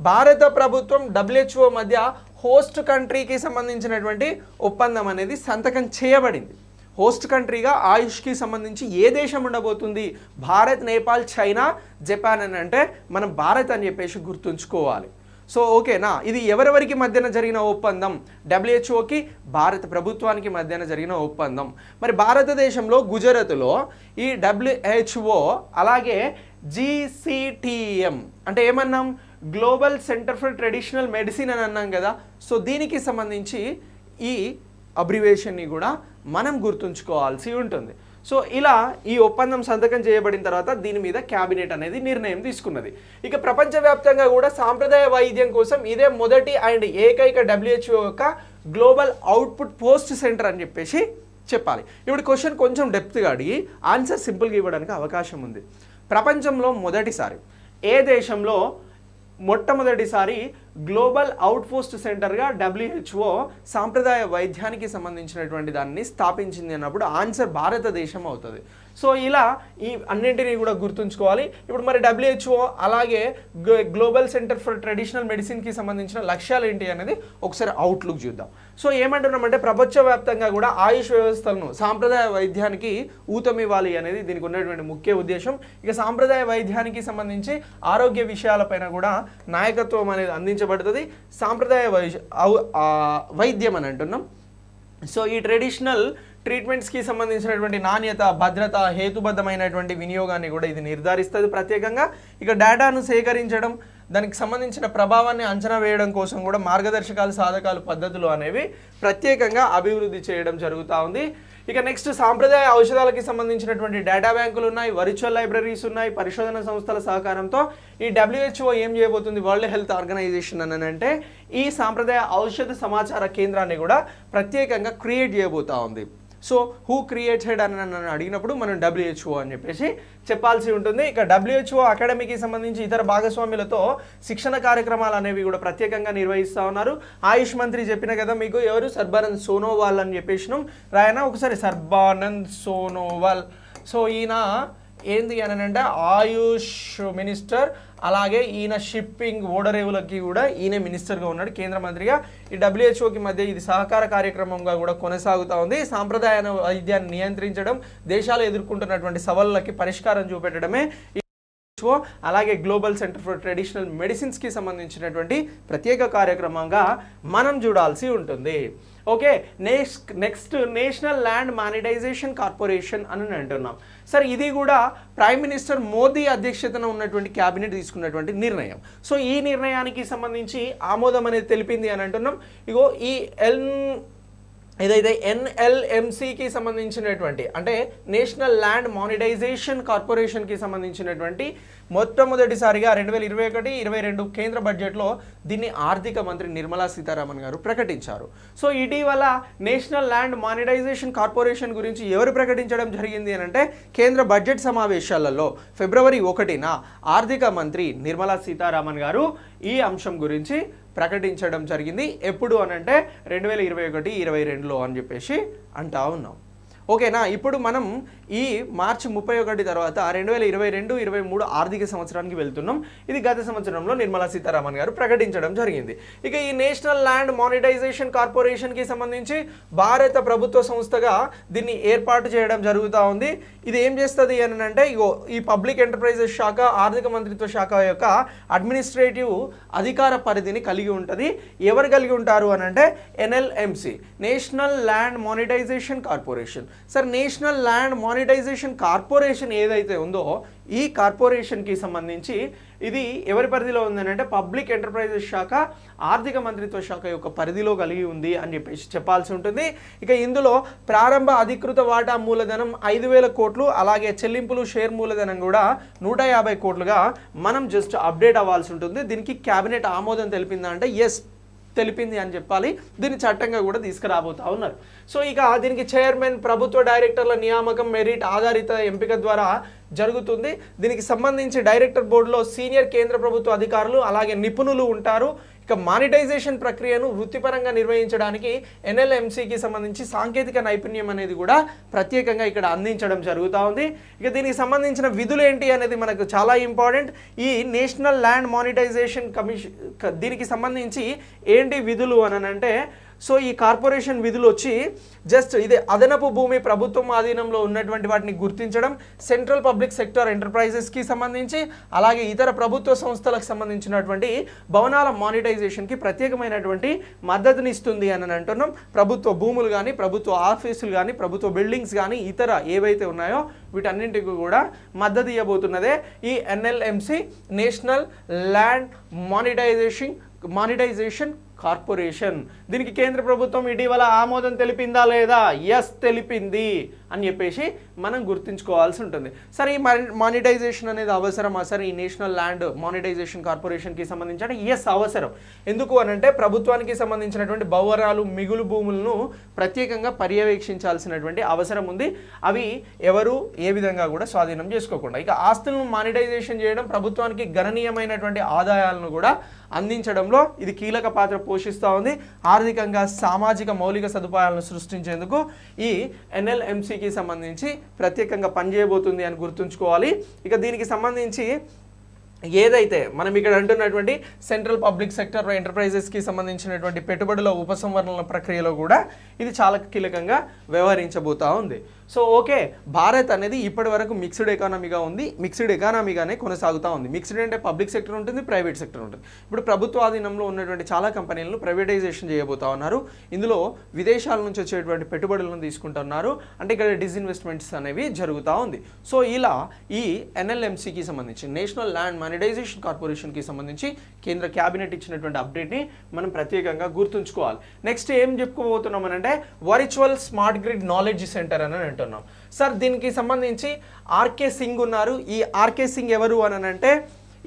భారత ప్రభుత్వం డబ్ల్యూహెచ్ఓ మధ్య హోస్ట్ కంట్రీకి సంబంధించినటువంటి ఒప్పందం అనేది సంతకం చేయబడింది. హోస్ట్ కంట్రీగా ఆయుష్కి సంబంధించి ఏ దేశం ఉండబోతుంది? భారత్, నేపాల్, చైనా, జపాన్ అని అంటే మనం భారత్ అని చెప్పేసి గుర్తుంచుకోవాలి. సో ఓకేనా, ఇది ఎవరెవరికి మధ్యన జరిగిన ఒప్పందం? డబ్ల్యూహెచ్ఓకి భారత ప్రభుత్వానికి మధ్యన జరిగిన ఒప్పందం. మరి భారతదేశంలో గుజరాత్లో ఈ డబ్ల్యూహెచ్ఓ అలాగే GCTM అంటే ఏమన్నాం? Global centre for traditional medicine అని అన్నాం కదా. సో దీనికి సంబంధించి ఈ అబ్రివేషన్ని కూడా మనం గుర్తుంచుకోవాల్సి ఉంటుంది. సో ఇలా ఈ ఒప్పందం సంతకం చేయబడిన తర్వాత దీని మీద క్యాబినెట్ అనేది నిర్ణయం తీసుకున్నది. ఇక ప్రపంచవ్యాప్తంగా కూడా సాంప్రదాయ వైద్యం కోసం ఇదే మొదటి అండ్ ఏకైక డబ్ల్యూహెచ్ఓ యొక్క గ్లోబల్ అవుట్పుట్ పోస్ట్ సెంటర్ అని చెప్పేసి చెప్పాలి. ఇప్పుడు క్వశ్చన్ కొంచెం డెప్త్గా అడిగి ఆన్సర్ సింపుల్గా ఇవ్వడానికి అవకాశం ఉంది. ప్రపంచంలో మొదటిసారి ఏ దేశంలో మొట్టమొదటిసారి గ్లోబల్ అవుట్ పోస్ట్ సెంటర్గా డబ్ల్యూహెచ్ఓ సాంప్రదాయ వైద్యానికి సంబంధించినటువంటి దాన్ని స్థాపించింది అన్నప్పుడు ఆన్సర్ భారతదేశం అవుతుంది. సో ఇలా ఈ అన్నింటినీ కూడా గుర్తుంచుకోవాలి. ఇప్పుడు మరి డబ్ల్యూహెచ్ఓ అలాగే గ్లోబల్ సెంటర్ ఫర్ ట్రెడిషనల్ మెడిసిన్కి సంబంధించిన లక్ష్యాలు ఏంటి అనేది ఒకసారి అవుట్లుక్ చూద్దాం. సో ఏమంటున్నామంటే ప్రపంచవ్యాప్తంగా కూడా ఆయుష్ వ్యవస్థలను సాంప్రదాయ వైద్యానికి ఊతమివ్వాలి అనేది దీనికి ఉన్నటువంటి ముఖ్య ఉద్దేశం. ఇక సాంప్రదాయ వైద్యానికి సంబంధించి ఆరోగ్య విషయాలపైన కూడా నాయకత్వం అనేది అందించబడుతుంది. సాంప్రదాయ వైద్యం అని అంటున్నాం. సో ఈ ట్రెడిషనల్ ట్రీట్మెంట్స్కి సంబంధించినటువంటి నాణ్యత, భద్రత, హేతుబద్ధమైనటువంటి వినియోగాన్ని కూడా ఇది నిర్ధారిస్తుంది ప్రత్యేకంగా. ఇక డేటాను సేకరించడం, దానికి సంబంధించిన ప్రభావాన్ని అంచనా వేయడం కోసం కూడా మార్గదర్శకాలు, సాధకాలు, పద్ధతులు అనేవి ప్రత్యేకంగా అభివృద్ధి చేయడం జరుగుతూ ఉంది. ఇక నెక్స్ట్ సాంప్రదాయ ఔషధాలకి సంబంధించినటువంటి డేటా బ్యాంకులు ఉన్నాయి, వర్చువల్ లైబ్రరీస్ ఉన్నాయి. పరిశోధన సంస్థల సహకారంతో ఈ డబ్ల్యూహెచ్ఓ ఏం చేయబోతుంది? వరల్డ్ హెల్త్ ఆర్గనైజేషన్ అని అంటే ఈ సాంప్రదాయ ఔషధ సమాచార కేంద్రాన్ని కూడా ప్రత్యేకంగా క్రియేట్ చేయబోతూ ఉంది. సో హూ క్రియేటెడ్ అని నన్ను అడిగినప్పుడు మనం డబ్ల్యూహెచ్ఓ అని చెప్పేసి చెప్పాల్సి ఉంటుంది. ఇక డబ్ల్యూహెచ్ఓ అకాడమీకి సంబంధించి ఇతర భాగస్వాములతో శిక్షణ కార్యక్రమాలు అనేవి కూడా ప్రత్యేకంగా నిర్వహిస్తూ ఉన్నారు. ఆయుష్ మంత్రి చెప్పిన కదా మీకు, ఎవరు? సర్బానంద్ సోనోవాల్ అని చెప్పేసినాం. రాయనా ఒకసారి, సర్బానంద్ సోనోవాల్. సో ఈయన ఏంది అని అంటే ఆయుష్ మినిస్టర్, అలాగే ఈయన షిప్పింగ్, ఓడరేవులకి కూడా ఈయన మినిస్టర్గా ఉన్నాడు, కేంద్ర మంత్రిగా. ఈ డబ్ల్యూహెచ్ఓకి మధ్య ఇది సహకార కార్యక్రమంగా కూడా కొనసాగుతూ ఉంది. సాంప్రదాయ వైద్యాన్ని నియంత్రించడం, దేశాలు ఎదుర్కొంటున్నటువంటి సవాళ్ళకి పరిష్కారం చూపెట్టడమే అలాగే గ్లోబల్ సెంటర్ ఫర్ ట్రెడిషనల్ మెడిసిన్స్కి సంబంధించినటువంటి ప్రత్యేక కార్యక్రమంగా మనం చూడాల్సి ఉంటుంది. Okay, next National Land Monetisation Corporation అని అంటున్నాం. సరే, ఇది కూడా ప్రైమ్ మినిస్టర్ మోదీ అధ్యక్షతన ఉన్నటువంటి క్యాబినెట్ తీసుకున్నటువంటి నిర్ణయం. సో ఈ నిర్ణయానికి సంబంధించి ఆమోదం అనేది తెలిపింది అని అంటున్నాం. ఇగో ఈ ఏదైతే NLMCకి సంబంధించినటువంటి అంటే నేషనల్ ల్యాండ్ మానిటైజేషన్ కార్పొరేషన్కి సంబంధించినటువంటి మొట్టమొదటిసారిగా 2021-22 కేంద్ర బడ్జెట్లో దీన్ని ఆర్థిక మంత్రి నిర్మలా సీతారామన్ గారు ప్రకటించారు. సో ఇటీవల నేషనల్ ల్యాండ్ మానిటైజేషన్ కార్పొరేషన్ గురించి ఎవరు ప్రకటించడం జరిగింది అని అంటే కేంద్ర బడ్జెట్ సమావేశాలలో ఫిబ్రవరి 1న ఆర్థిక మంత్రి నిర్మలా సీతారామన్ గారు ఈ అంశం గురించి ప్రకటించడం జరిగింది. ఎప్పుడు అని అంటే 2021-22లో అని చెప్పేసి అంటా ఉన్నాం. ఓకేనా, ఇప్పుడు మనం ఈ మార్చి 31 తర్వాత 2022-23 ఆర్థిక సంవత్సరానికి వెళ్తున్నాం. ఇది గత సంవత్సరంలో నిర్మలా సీతారామన్ గారు ప్రకటించడం జరిగింది. ఇక ఈ నేషనల్ ల్యాండ్ మానిటైజేషన్ కార్పొరేషన్కి సంబంధించి భారత ప్రభుత్వ సంస్థగా దీన్ని ఏర్పాటు చేయడం జరుగుతూ ఉంది. ఇది ఏం చేస్తుంది అని అంటే ఈ పబ్లిక్ ఎంటర్ప్రైజెస్ శాఖ, ఆర్థిక మంత్రిత్వ శాఖ యొక్క అడ్మినిస్ట్రేటివ్ అధికార పరిధిని కలిగి ఉంటుంది. ఎవరు కలిగి ఉంటారు అని అంటే NLMC, National Land Monetisation Corporation. Sir, National Land Monetisation Corporation ఏదైతే ఉందో ఈ కార్పొరేషన్కి సంబంధించి ఇది ఎవరి పరిధిలో ఉందని అంటే పబ్లిక్ ఎంటర్ప్రైజెస్ శాఖ, ఆర్థిక మంత్రిత్వ శాఖ యొక్క పరిధిలో కలిగి ఉంది అని చెప్పేసి చెప్పాల్సి ఉంటుంది. ఇక ఇందులో ప్రారంభ అధికృత వాటా మూలధనం 5,000 కోట్లు, అలాగే చెల్లింపులు షేర్ మూలధనం కూడా 150 కోట్లుగా మనం జస్ట్ అప్డేట్ అవ్వాల్సి ఉంటుంది. దీనికి క్యాబినెట్ ఆమోదం తెలిపిందా అంటే ఎస్, తెలిపింది అని చెప్పాలి. దీన్ని చట్టంగా కూడా తీసుకురాబోతా ఉన్నారు. సో ఇక దీనికి చైర్మన్, ప్రభుత్వ డైరెక్టర్ల నియామకం మెరిట్ ఆధారిత ఎంపిక ద్వారా జరుగుతుంది. దీనికి సంబంధించి డైరెక్టర్ బోర్డులో సీనియర్ కేంద్ర ప్రభుత్వ అధికారులు అలాగే నిపుణులు ఉంటారు. ఇక మానిటైజేషన్ ప్రక్రియను వృత్తిపరంగా నిర్వహించడానికి ఎన్ఎల్ఎంసీకి సంబంధించి సాంకేతిక నైపుణ్యం అనేది కూడా ప్రత్యేకంగా ఇక్కడ అందించడం జరుగుతూ ఉంది. ఇక దీనికి సంబంధించిన విధులు ఏంటి అనేది మనకు చాలా ఇంపార్టెంట్. ఈ నేషనల్ ల్యాండ్ మానిటైజేషన్ కమిషన్ దీనికి సంబంధించి ఏంటి విధులు అని అంటే, సో ఈ కార్పొరేషన్ విధులు వచ్చి జస్ట్ ఇదే అదనపు భూమి ప్రభుత్వం ఆధీనంలో ఉన్నటువంటి వాటిని గుర్తించడం, సెంట్రల్ పబ్లిక్ సెక్టర్ ఎంటర్ప్రైజెస్కి సంబంధించి అలాగే ఇతర ప్రభుత్వ సంస్థలకు సంబంధించినటువంటి భవనాల మానిటైజేషన్కి ప్రత్యేకమైనటువంటి మద్దతునిస్తుంది అని అంటున్నాం. ప్రభుత్వ భూములు కానీ, ప్రభుత్వ ఆఫీసులు కానీ, ప్రభుత్వ బిల్డింగ్స్ కానీ ఇతర ఏవైతే ఉన్నాయో వీటన్నింటికి కూడా మద్దతు ఇవ్వబోతున్నదే ఈ ఎన్ఎల్ఎంసి, నేషనల్ ల్యాండ్ మానిటైజేషన్ కార్పొరేషన్. దీనికి కేంద్ర ప్రభుత్వం ఇటీవల ఆమోదం తెలిపిందా లేదా? ఎస్ తెలిపింది అని చెప్పేసి మనం గుర్తుంచుకోవాల్సి ఉంటుంది. సరే ఈ మానిటైజేషన్ అనేది అవసరమా? సరే ఈ నేషనల్ ల్యాండ్ మానిటైజేషన్ కార్పొరేషన్కి సంబంధించి ఎస్ అవసరం. ఎందుకు అనంటే ప్రభుత్వానికి సంబంధించినటువంటి భవనాలు, మిగులు భూములను ప్రత్యేకంగా పర్యవేక్షించాల్సినటువంటి అవసరం ఉంది. అవి ఎవరు ఏ విధంగా కూడా స్వాధీనం చేసుకోకుండా. ఇక ఆస్తులను మానిటైజేషన్ చేయడం ప్రభుత్వానికి గణనీయమైనటువంటి ఆదాయాలను కూడా అందించడంలో ఇది కీలక పాత్ర పోషిస్తూ ఉంది. ఆర్థికంగా సామాజిక మౌలిక సదుపాయాలను సృష్టించేందుకు ఈ ఎన్ఎల్ఎంసీకి సంబంధించి ప్రత్యేకంగా పనిచేయబోతుంది అని గుర్తుంచుకోవాలి. ఇక దీనికి సంబంధించి ఏదైతే మనం ఇక్కడ అంటున్నటువంటి సెంట్రల్ పబ్లిక్ సెక్టర్ ఎంటర్ప్రైజెస్కి సంబంధించినటువంటి పెట్టుబడుల ఉపసంహరణల ప్రక్రియలో కూడా ఇది చాలా కీలకంగా వ్యవహరించబోతా ఉంది. సో ఓకే, భారత్ అనేది ఇప్పటి వరకు మిక్స్డ్ ఎకానమీగా ఉంది, మిక్స్డ్ ఎకానమీగానే కొనసాగుతూ ఉంది. మిక్స్డ్ అంటే పబ్లిక్ సెక్టర్ ఉంటుంది, ప్రైవేట్ సెక్టర్ ఉంటుంది. ఇప్పుడు ప్రభుత్వ ఆధీనంలో ఉన్నటువంటి చాలా కంపెనీలను ప్రైవేటైజేషన్ చేయబోతా ఉన్నారు. ఇందులో విదేశాల నుంచి వచ్చేటువంటి పెట్టుబడులను తీసుకుంటున్నారు. అంటే ఇక్కడ డిస్ఇన్వెస్ట్మెంట్స్ అనేవి జరుగుతూ ఉంది. సో ఇలా ఈ ఎన్ఎల్ఎంసీకి సంబంధించి నేషనల్ ల్యాండ్ మానిటైజేషన్ కార్పొరేషన్కి సంబంధించి కేంద్ర క్యాబినెట్ ఇచ్చినటువంటి అప్డేట్ని మనం ప్రత్యేకంగా గుర్తుంచుకోవాలి. నెక్స్ట్ ఏం చెప్పుకోబోతున్నాం అంటే virtual smart grid knowledge centre అని అంటున్నాం. సార్ దీనికి సంబంధించి ఆర్కే సింగ్ ఉన్నారు. ఈ ఆర్కే సింగ్ ఎవరు అని అంటే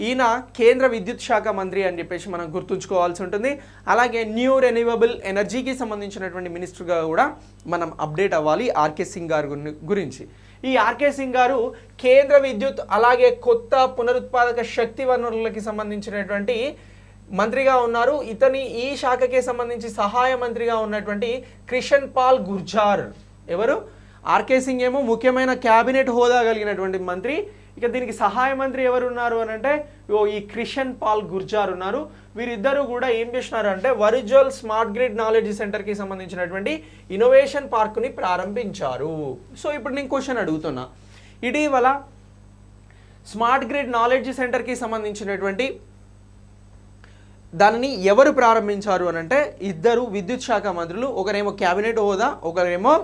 ఈయన కేంద్ర విద్యుత్ శాఖ మంత్రి అని చెప్పేసి మనం గుర్తుంచుకోవాల్సి ఉంటుంది. అలాగే న్యూ రెన్యూవబుల్ ఎనర్జీకి సంబంధించినటువంటి మినిస్టర్గా కూడా మనం అప్డేట్ అవ్వాలి ఆర్కే సింగ్ గారి గురించి. ఈ ఆర్కే సింగ్ గారు కేంద్ర విద్యుత్ అలాగే కొత్త పునరుత్పాదక శక్తి వనరులకి సంబంధించినటువంటి మంత్రిగా ఉన్నారు. ఇతని ఈ శాఖకి సంబంధించి సహాయ మంత్రిగా ఉన్నటువంటి క్రిషన్ పాల్ గుర్జార్ ఎవరు? ఆర్కే సింగ్ ఏమో ముఖ్యమైన క్యాబినెట్ హోదా కలిగినటువంటి మంత్రి. ఇక దీనికి సహాయ మంత్రి ఎవరు ఉన్నారు అని అంటే ఈ క్రిషన్ పాల్ గుర్జార్ ఉన్నారు. వీరిద్దరూ కూడా ఏం చేసినారు అంటే వర్చువల్ స్మార్ట్ గ్రిడ్ నాలెడ్జ్ సెంటర్కి సంబంధించినటువంటి ఇన్నోవేషన్ పార్క్ని ప్రారంభించారు. సో ఇప్పుడు నేను క్వశ్చన్ అడుగుతున్నా, ఇటీవల స్మార్ట్ గ్రిడ్ నాలెడ్జ్ సెంటర్కి సంబంధించినటువంటి దానిని ఎవరు ప్రారంభించారు అని అంటే ఇద్దరు విద్యుత్ శాఖ మంత్రులు. ఒకరేమో క్యాబినెట్ హోదా, ఒకరేమో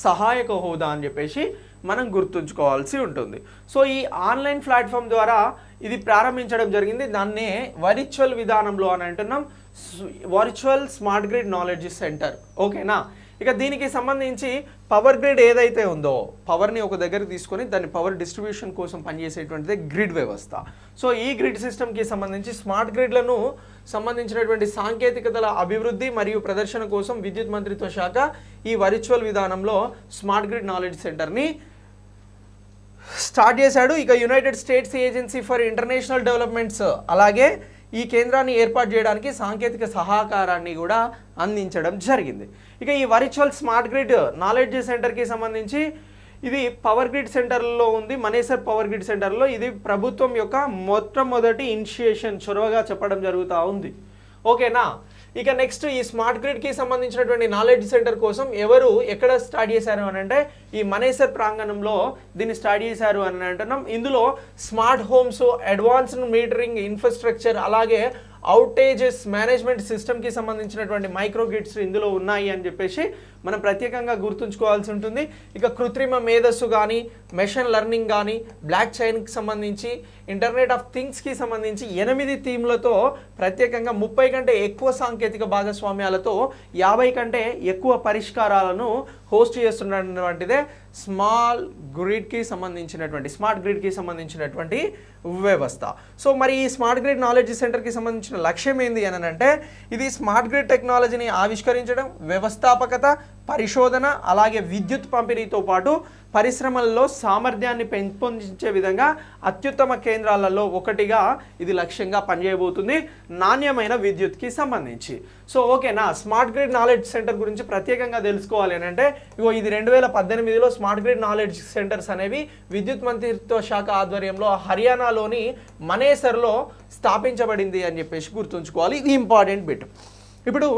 సహాయక హోదా అని చెప్పేసి మనం గుర్తుంచుకోవాల్సి ఉంటుంది. సో ఈ ఆన్లైన్ ప్లాట్ఫామ్ ద్వారా ఇది ప్రారంభించడం జరిగింది. దాన్నే వర్చువల్ విధానంలో అని అంటున్నాం, virtual smart grid knowledge centre. ఓకేనా? ఇక దీనికి సంబంధించి పవర్ గ్రిడ్ ఏదైతే ఉందో పవర్ని ఒక దగ్గర తీసుకొని దాన్ని పవర్ డిస్ట్రిబ్యూషన్ కోసం పనిచేసేటువంటిది గ్రిడ్ వ్యవస్థ. సో ఈ గ్రిడ్ సిస్టమ్కి సంబంధించి స్మార్ట్ గ్రిడ్లను సంబంధించినటువంటి సాంకేతికతల అభివృద్ధి మరియు ప్రదర్శన కోసం విద్యుత్ మంత్రిత్వ శాఖ ఈ వర్చువల్ విధానంలో స్మార్ట్ గ్రిడ్ నాలెడ్జ్ సెంటర్ని స్టార్ట్ చేశాడు. ఇక United states agency for international developments అలాగే ఈ కేంద్రాన్ని ఏర్పాటు చేయడానికి సాంకేతిక సహకారాన్ని కూడా అందించడం జరిగింది. ఇక ఈ వర్చువల్ స్మార్ట్ గ్రిడ్ నాలెడ్జ్ సెంటర్కి సంబంధించి ఇది పవర్ గ్రిడ్ సెంటర్లో ఉంది, మనేసర్ పవర్ గ్రిడ్ సెంటర్లో. ఇది ప్రభుత్వం యొక్క మొట్టమొదటి ఇనిషియేషన్ చొరవగా చెప్పడం జరుగుతూ ఉంది. ఓకేనా? ఇక నెక్స్ట్ ఈ స్మార్ట్ గ్రిడ్కి సంబంధించినటువంటి నాలెడ్జ్ సెంటర్ కోసం ఎవరు ఎక్కడ స్టార్ట్ చేశారు అని అంటే ఈ మనేసర్ ప్రాంగణంలో దీన్ని స్టార్ట్ చేశారు అని అంటున్నాం. ఇందులో smart homes, advanced metering infrastructure అలాగే అవుటేజెస్ మేనేజ్మెంట్ సిస్టమ్కి సంబంధించినటువంటి మైక్రో గ్రిడ్స్ ఇందులో ఉన్నాయి అని చెప్పేసి మనం ప్రత్యేకంగా గుర్తుంచుకోవాల్సి ఉంటుంది. ఇక కృత్రిమ మేధస్సు కానీ, మెషిన్ లెర్నింగ్ కానీ, బ్లాక్ చైన్కి సంబంధించి, ఇంటర్నెట్ ఆఫ్ థింగ్స్కి సంబంధించి 8 థీమ్లతో ప్రత్యేకంగా 30 కంటే ఎక్కువ సాంకేతిక భాగస్వామ్యాలతో 50 కంటే ఎక్కువ పరిష్కారాలను హోస్ట్ చేస్తున్నటువంటిదే స్మార్ట్ గ్రిడ్కి సంబంధించినటువంటి వ్యవస్థ. సో మరి ఈ స్మార్ట్ గ్రిడ్ నాలెడ్జ్ సెంటర్కి సంబంధించిన లక్ష్యం ఏంది అని అంటే, ఇది స్మార్ట్ గ్రిడ్ టెక్నాలజీని ఆవిష్కరించడం, వ్యవస్థాపకత, పరిశోధన, అలాగే విద్యుత్ పంపిణీతో పాటు పరిశ్రమల్లో సామర్థ్యాన్ని పెంపొందించే విధంగా అత్యుత్తమ కేంద్రాలలో ఒకటిగా ఇది లక్ష్యంగా పనిచేయబోతుంది నాణ్యమైన విద్యుత్కి సంబంధించి. సో ఓకేనా, స్మార్ట్ గ్రిడ్ నాలెడ్జ్ సెంటర్ గురించి ప్రత్యేకంగా తెలుసుకోవాలి అని అంటే, ఇగో ఇది 2018లో స్మార్ట్ గ్రిడ్ నాలెడ్జ్ సెంటర్స్ అనేవి విద్యుత్ మంత్రిత్వ శాఖ ఆధ్వర్యంలో హర్యానాలోని మనేసర్లో స్థాపించబడింది అని చెప్పేసి గుర్తుంచుకోవాలి. ఇది ఇంపార్టెంట్ బిట్. ఇప్పుడు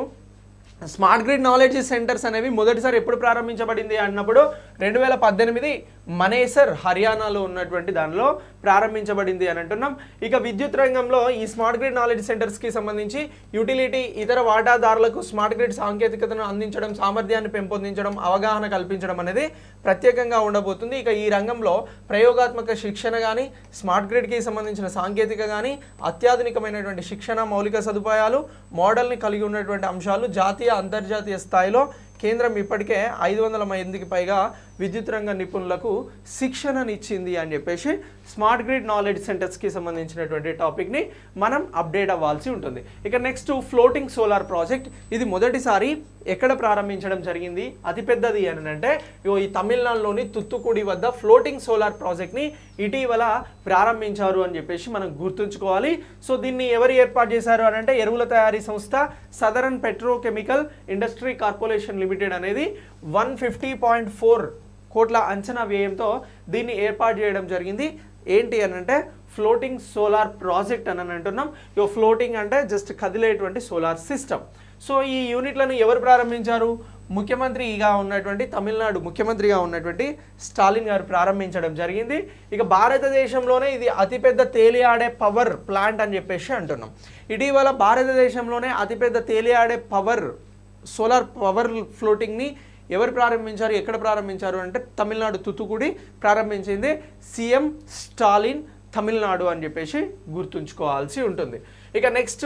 స్మార్ట్ గ్రిడ్ నాలెడ్జ్ సెంటర్స్ అనేవి మొదటిసారి ఎప్పుడు ప్రారంభించబడింది అన్నప్పుడు 2018 మనేసర్ హర్యానాలో ఉన్నటువంటి దానిలో ప్రారంభించబడింది అని అంటున్నాం. ఇక విద్యుత్ రంగంలో ఈ స్మార్ట్ గ్రిడ్ నాలెడ్జ్ సెంటర్స్కి సంబంధించి యూటిలిటీ ఇతర వాటాదారులకు స్మార్ట్ గ్రిడ్ సాంకేతికతను అందించడం, సామర్థ్యాన్ని పెంపొందించడం, అవగాహన కల్పించడం అనేది ప్రత్యేకంగా ఉండబోతుంది. ఇక ఈ రంగంలో ప్రయోగాత్మక శిక్షణ కానీ, స్మార్ట్ గ్రిడ్కి సంబంధించిన సాంకేతిక కానీ, అత్యాధునికమైనటువంటి శిక్షణ, మౌలిక సదుపాయాలు, మోడల్ని కలిగి ఉన్నటువంటి అంశాలు జాతీయ అంతర్జాతీయ స్థాయిలో కేంద్రం ఇప్పటికే 500 మందికి పైగా విద్యుత్ రంగ నిపుణులకు శిక్షణనిచ్చింది అని చెప్పేసి స్మార్ట్ గ్రిడ్ నాలెడ్జ్ సెంటర్స్కి సంబంధించినటువంటి టాపిక్ని మనం అప్డేట్ అవ్వాల్సి ఉంటుంది. ఇక నెక్స్ట్ ఫ్లోటింగ్ సోలార్ ప్రాజెక్ట్. ఇది మొదటిసారి ఎక్కడ ప్రారంభించడం జరిగింది, అతిపెద్దది అని అంటే ఈ తమిళనాడులోని తుత్తుకుడి వద్ద ఫ్లోటింగ్ సోలార్ ప్రాజెక్ట్ని ఇటీవల ప్రారంభించారు అని చెప్పేసి మనం గుర్తుంచుకోవాలి. సో దీన్ని ఎవరు ఏర్పాటు చేశారు అని అంటే, ఎరువుల తయారీ సంస్థ southern petrochemical industry corporation limited అనేది 150.4 కోట్ల అంచనా వ్యయంతో దీన్ని ఏర్పాటు చేయడం జరిగింది. ఏంటి అని అంటే ఫ్లోటింగ్ సోలార్ ప్రాజెక్ట్ అని అంటున్నాం. ఫ్లోటింగ్ అంటే జస్ట్ కదిలేటువంటి సోలార్ సిస్టమ్. సో ఈ యూనిట్లను ఎవరు ప్రారంభించారు? ముఖ్యమంత్రిగా ఉన్నటువంటి తమిళనాడు ముఖ్యమంత్రిగా ఉన్నటువంటి స్టాలిన్ గారు ప్రారంభించడం జరిగింది. ఇక భారతదేశంలోనే ఇది అతిపెద్ద తేలియాడే పవర్ ప్లాంట్ అని చెప్పేసి అంటున్నాం. ఇటీవల భారతదేశంలోనే అతిపెద్ద తేలియాడే సోలార్ పవర్ ఫ్లోటింగ్ని ఎవరు ప్రారంభించారు, ఎక్కడ ప్రారంభించారు అంటే తమిళనాడు తుత్తుకుడి ప్రారంభించింది. సీఎం స్టాలిన్ తమిళనాడు అని చెప్పేసి గుర్తుంచుకోవాల్సి ఉంటుంది. ఇక నెక్స్ట్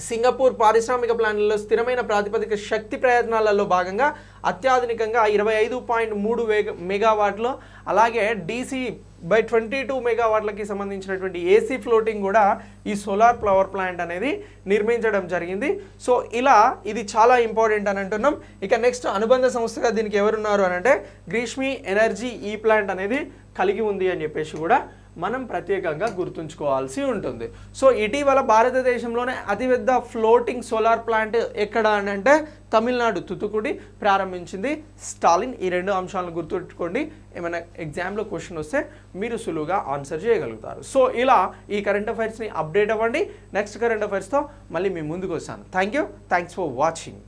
సింగపూర్ పారిశ్రామిక ప్లాన్లలో స్థిరమైన ప్రాతిపదిక శక్తి ప్రయత్నాలలో భాగంగా అత్యాధునికంగా 25.3 మెగావాట్లు, అలాగే DC/22 మెగావాట్లకి సంబంధించినటువంటి AC ఫ్లోటింగ్ కూడా ఈ సోలార్ పవర్ ప్లాంట్ అనేది నిర్మించడం జరిగింది. సో ఇలా ఇది చాలా ఇంపార్టెంట్ అని అంటున్నాం. ఇక నెక్స్ట్ అనుబంధ సంస్థగా దీనికి ఎవరున్నారు అని అంటే గ్రీష్మి ఎనర్జీ ఈ ప్లాంట్ అనేది కలిగి ఉంది అని చెప్పేసి కూడా మనం ప్రత్యేకంగా గుర్తుంచుకోవాల్సి ఉంటుంది. సో ఇటీవల భారతదేశంలోనే అతిపెద్ద ఫ్లోటింగ్ సోలార్ ప్లాంట్ ఎక్కడ అని అంటే తమిళనాడు తుత్తుకుడి ప్రారంభించింది స్టాలిన్. ఈ 2 అంశాలను గుర్తుపెట్టుకోండి. ఏమైనా ఎగ్జామ్లో క్వశ్చన్ వస్తే మీరు సులువుగా ఆన్సర్ చేయగలుగుతారు. సో ఇలా ఈ కరెంట్ అఫైర్స్ని అప్డేట్ అవ్వండి. నెక్స్ట్ కరెంట్ అఫైర్స్తో మళ్ళీ మీ ముందుకు వస్తాను. Thanks for watching.